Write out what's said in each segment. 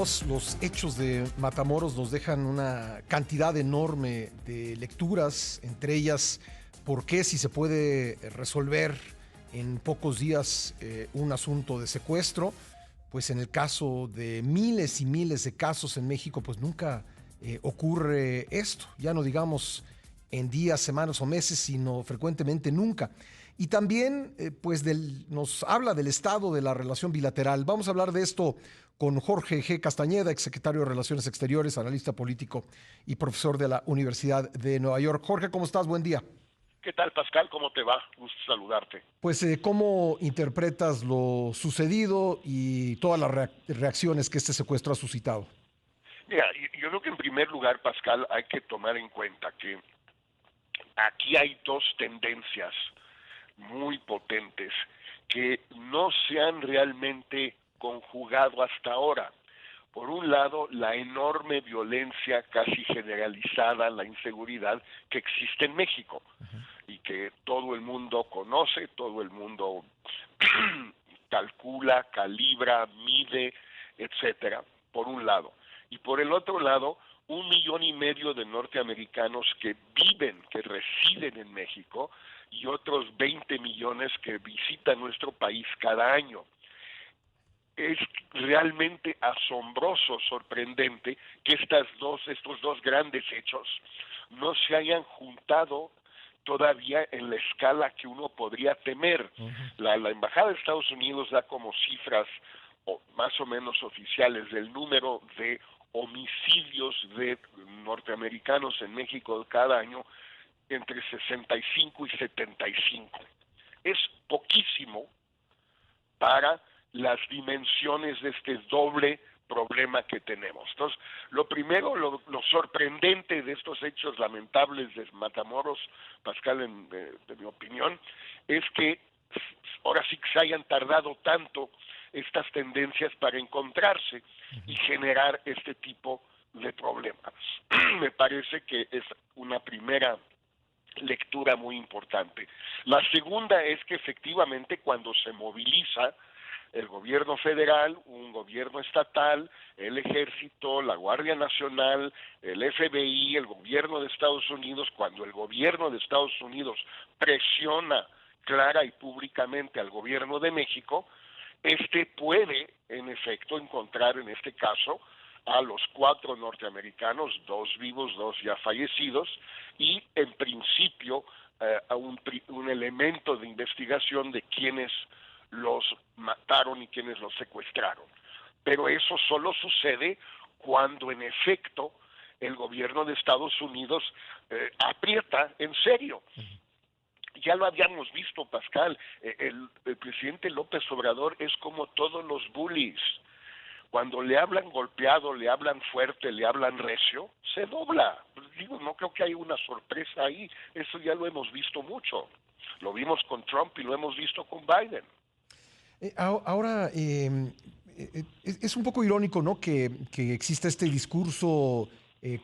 Los hechos de Matamoros nos dejan una cantidad enorme de lecturas, entre ellas por qué si se puede resolver en pocos días un asunto de secuestro, pues en el caso de miles y miles de casos en México, pues nunca ocurre esto, ya no digamos en días, semanas o meses, sino frecuentemente nunca. Y también pues nos habla del estado de la relación bilateral. Vamos a hablar de esto con Jorge G. Castañeda, exsecretario de Relaciones Exteriores, analista político y profesor de la Universidad de Nueva York. Jorge, ¿cómo estás? Buen día. ¿Qué tal, Pascal? ¿Cómo te va? Gusto saludarte. Pues, ¿cómo interpretas lo sucedido y todas las reacciones que este secuestro ha suscitado? Mira, yo creo que en primer lugar, Pascal, hay que tomar en cuenta que aquí hay dos tendencias muy potentes que no se han realmente conjugado hasta ahora. Por un lado, la enorme violencia casi generalizada, la inseguridad que existe en México y que todo el mundo conoce, todo el mundo calcula, calibra, mide, etcétera, por un lado. Y por el otro lado, 1,5 millones de norteamericanos que viven, que residen en México, y otros 20 millones que visitan nuestro país cada año. Es realmente asombroso, sorprendente, que estos dos grandes hechos no se hayan juntado todavía en la escala que uno podría temer. La Embajada de Estados Unidos da como cifras más o menos oficiales del número de homicidios de norteamericanos en México cada año entre 65 y 75. Es poquísimo para las dimensiones de este doble problema que tenemos. Entonces, lo primero, lo sorprendente de estos hechos lamentables de Matamoros, Pascal, de mi opinión, es que ahora sí que se hayan tardado tanto estas tendencias para encontrarse y generar este tipo de problemas. Me parece que es una primera lectura muy importante. La segunda es que efectivamente cuando se moviliza el gobierno federal, un gobierno estatal, el ejército, la Guardia Nacional, el FBI, el gobierno de Estados Unidos, cuando el gobierno de Estados Unidos presiona clara y públicamente al gobierno de México, este puede, en efecto, encontrar en este caso a los 4 norteamericanos, 2 vivos, 2 ya fallecidos, y en principio a un elemento de investigación de quiénes los mataron y quienes los secuestraron. Pero eso solo sucede cuando en efecto el gobierno de Estados Unidos aprieta en serio. Ya lo habíamos visto, Pascal, el presidente López Obrador es como todos los bullies. Cuando le hablan golpeado, le hablan fuerte, le hablan recio, se dobla. Digo, no creo que haya una sorpresa ahí. Eso ya lo hemos visto mucho. Lo vimos con Trump y lo hemos visto con Biden. Ahora, es un poco irónico, ¿no? Que exista este discurso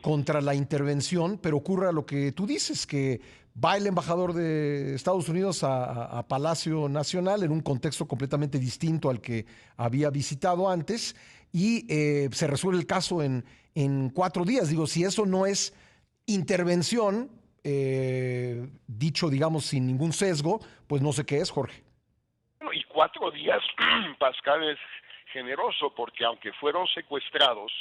contra la intervención, pero ocurra lo que tú dices, que va el embajador de Estados Unidos a Palacio Nacional en un contexto completamente distinto al que había visitado antes y se resuelve el caso en 4 días. Digo, si eso no es intervención, dicho, digamos, sin ningún sesgo, pues no sé qué es, Jorge. Y 4 días, Pascal, es generoso porque aunque fueron secuestrados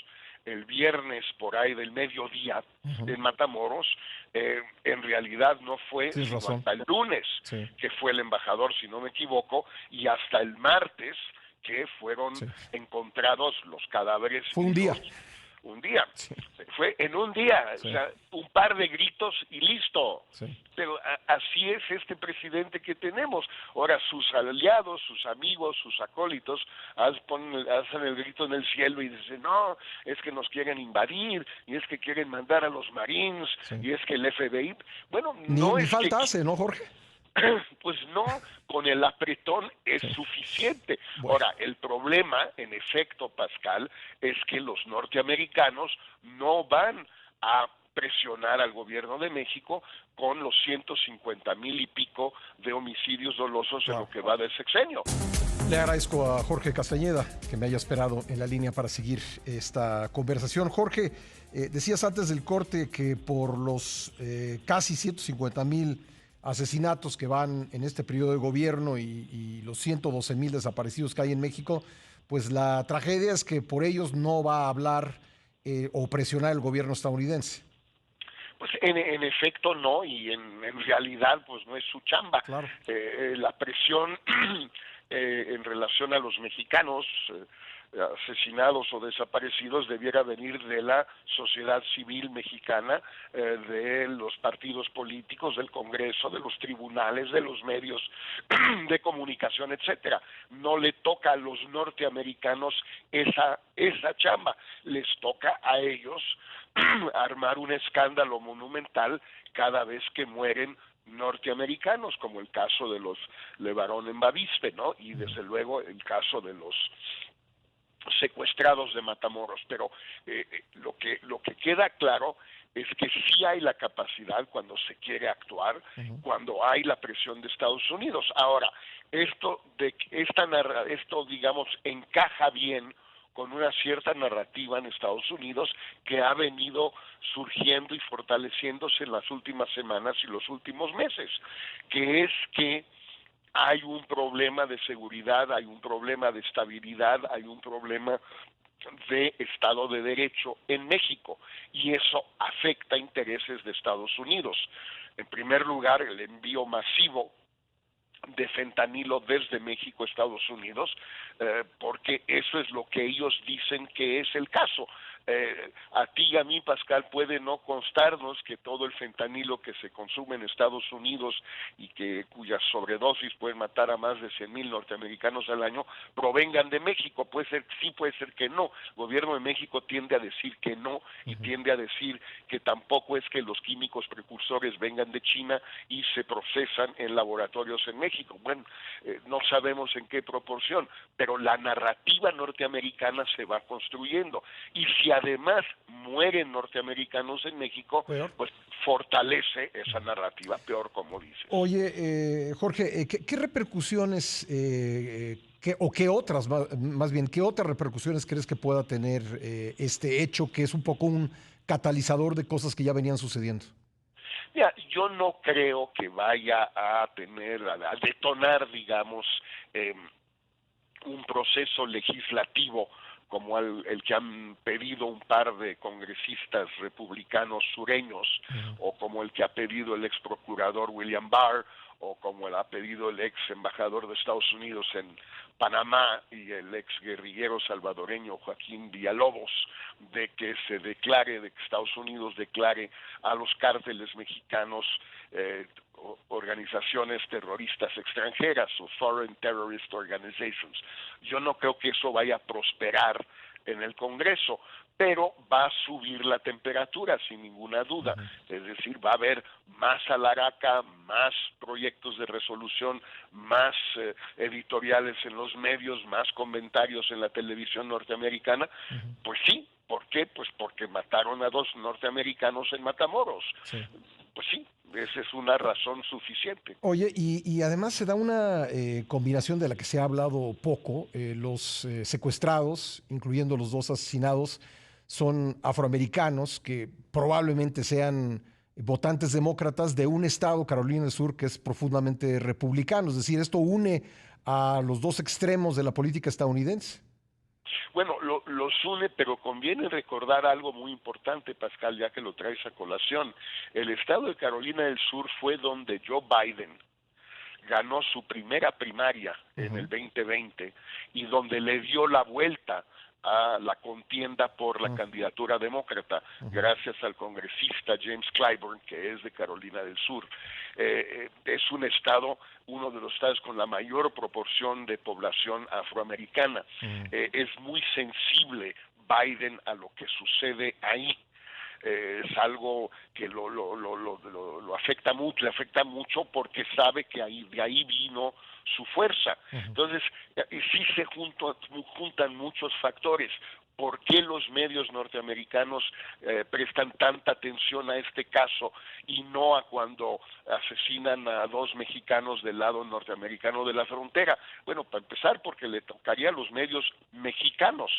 el viernes por ahí del mediodía en Matamoros, en realidad no fue Tienes sino razón. hasta el lunes Sí, que fue el embajador, si no me equivoco, y hasta el martes que fueron sí. encontrados los cadáveres Fue y un día. un día. Sí, Fue en un día, sí, o sea, un par de gritos y listo. sí. Pero así es este presidente que tenemos. Ahora, sus aliados, sus amigos, sus acólitos, hacen el grito en el cielo y dicen, no, es que nos quieren invadir, y es que quieren mandar a los Marines, Sí. y es que el FBI... Bueno, Ni, no ni es que... falta hace, ¿no, Jorge? Pues no, con el apretón es Sí. suficiente. Bueno, Ahora, el problema, en efecto, Pascal, es que los norteamericanos no van a presionar al gobierno de México con los 150,000 y pico de homicidios dolosos en claro. lo que va del sexenio. Le agradezco a Jorge Castañeda que me haya esperado en la línea para seguir esta conversación. Jorge, decías antes del corte que por los casi 150,000 asesinatos que van en este periodo de gobierno y los 112,000 desaparecidos que hay en México, pues la tragedia es que por ellos no va a hablar o presionar el gobierno estadounidense. Pues en efecto no, y en realidad pues no es su chamba. Claro. La presión en relación a los mexicanos asesinados o desaparecidos debiera venir de la sociedad civil mexicana, de los partidos políticos, del Congreso, de los tribunales, de los medios de comunicación, etcétera. No le toca a los norteamericanos esa chamba, les toca a ellos armar un escándalo monumental cada vez que mueren norteamericanos, como el caso de los LeBaron en Bavispe, ¿no? Y desde luego el caso de los secuestrados de Matamoros. Pero lo que queda claro es que sí hay la capacidad cuando se quiere actuar, cuando hay la presión de Estados Unidos. Ahora, esto digamos encaja bien con una cierta narrativa en Estados Unidos que ha venido surgiendo y fortaleciéndose en las últimas semanas y los últimos meses, que es que hay un problema de seguridad, hay un problema de estabilidad, hay un problema de Estado de Derecho en México, y eso afecta intereses de Estados Unidos. En primer lugar, el envío masivo de fentanilo desde México a Estados Unidos, porque eso es lo que ellos dicen que es el caso. A ti y a mí, Pascal, puede no constarnos que todo el fentanilo que se consume en Estados Unidos y cuyas sobredosis pueden matar a más de 100,000 norteamericanos al año provengan de México. Puede ser sí, puede ser que no. El gobierno de México tiende a decir que no, y tiende a decir que tampoco es que los químicos precursores vengan de China y se procesan en laboratorios en México. Bueno, no sabemos en qué proporción, pero la narrativa norteamericana se va construyendo, y si además mueren norteamericanos en México, pues fortalece esa narrativa, peor, como dices. Oye, Jorge, ¿qué repercusiones, qué otras, más bien, qué otras repercusiones crees que pueda tener este hecho, que es un poco un catalizador de cosas que ya venían sucediendo? Mira, yo no creo que vaya a detonar, digamos, un proceso legislativo como el que han pedido un par de congresistas republicanos sureños, o como el que ha pedido el ex procurador William Barr, o como el ha pedido el ex embajador de Estados Unidos en Panamá y el ex guerrillero salvadoreño Joaquín Villalobos, de que Estados Unidos declare a los cárteles mexicanos organizaciones terroristas extranjeras, o Foreign Terrorist Organizations. Yo no creo que eso vaya a prosperar en el Congreso, pero va a subir la temperatura sin ninguna duda. Es decir, va a haber más alaraca, más proyectos de resolución, más editoriales en los medios, más comentarios en la televisión norteamericana. Pues sí, ¿por qué? Pues porque mataron a 2 norteamericanos en Matamoros. Sí. Pues sí, esa es una razón suficiente. Oye, y además se da una combinación de la que se ha hablado poco. Los secuestrados, incluyendo los 2 asesinados, son afroamericanos que probablemente sean votantes demócratas de un estado, Carolina del Sur, que es profundamente republicano. Es decir, esto une a los 2 extremos de la política estadounidense. Bueno, los une, pero conviene recordar algo muy importante, Pascal, ya que lo traes a colación. El estado de Carolina del Sur fue donde Joe Biden ganó su primera primaria en el 2020, y donde le dio la vuelta a la contienda por la candidatura demócrata, gracias al congresista James Clyburn, que es de Carolina del Sur. Es un estado, uno de los estados con la mayor proporción de población afroamericana. Es muy sensible Biden a lo que sucede ahí. Es algo que lo afecta mucho, le afecta mucho, porque sabe que de ahí vino su fuerza. Entonces, sí se juntan muchos factores. ¿Por qué los medios norteamericanos prestan tanta atención a este caso y no a cuando asesinan a 2 mexicanos del lado norteamericano de la frontera? Bueno, para empezar, porque le tocaría a los medios mexicanos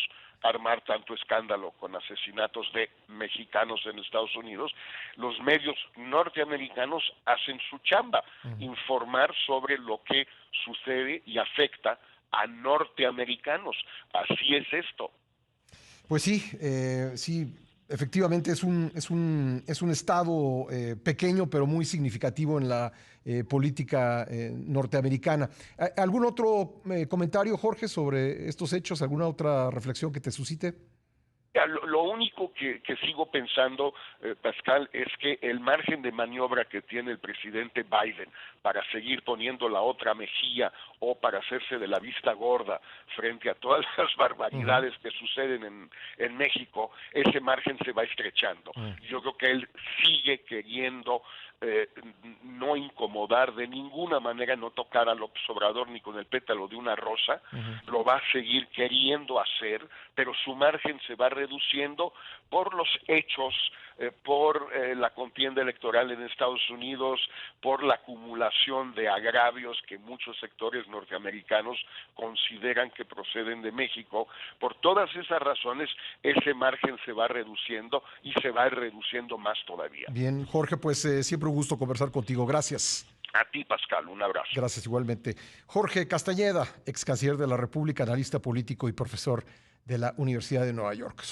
armar tanto escándalo con asesinatos de mexicanos en Estados Unidos. Los medios norteamericanos hacen su chamba, informar sobre lo que sucede y afecta a norteamericanos. Así es esto. Pues sí, sí, efectivamente es un estado pequeño pero muy significativo en la política norteamericana. ¿Algún otro comentario, Jorge, sobre estos hechos? ¿Alguna otra reflexión que te suscite? Lo único que sigo pensando, Pascal, es que el margen de maniobra que tiene el presidente Biden para seguir poniendo la otra mejilla o para hacerse de la vista gorda frente a todas las barbaridades que suceden en México, ese margen se va estrechando. Yo creo que él sigue queriendo no incomodar de ninguna manera, no tocar a López Obrador ni con el pétalo de una rosa, lo va a seguir queriendo hacer, pero su margen se va reduciendo por los hechos, por la contienda electoral en Estados Unidos, por la acumulación de agravios que muchos sectores norteamericanos consideran que proceden de México. Por todas esas razones, ese margen se va reduciendo y se va reduciendo más todavía. Bien, Jorge, pues siempre un gusto conversar contigo. Gracias. A ti, Pascal, un abrazo. Gracias igualmente. Jorge Castañeda, ex canciller de la República, analista político y profesor de la Universidad de Nueva York.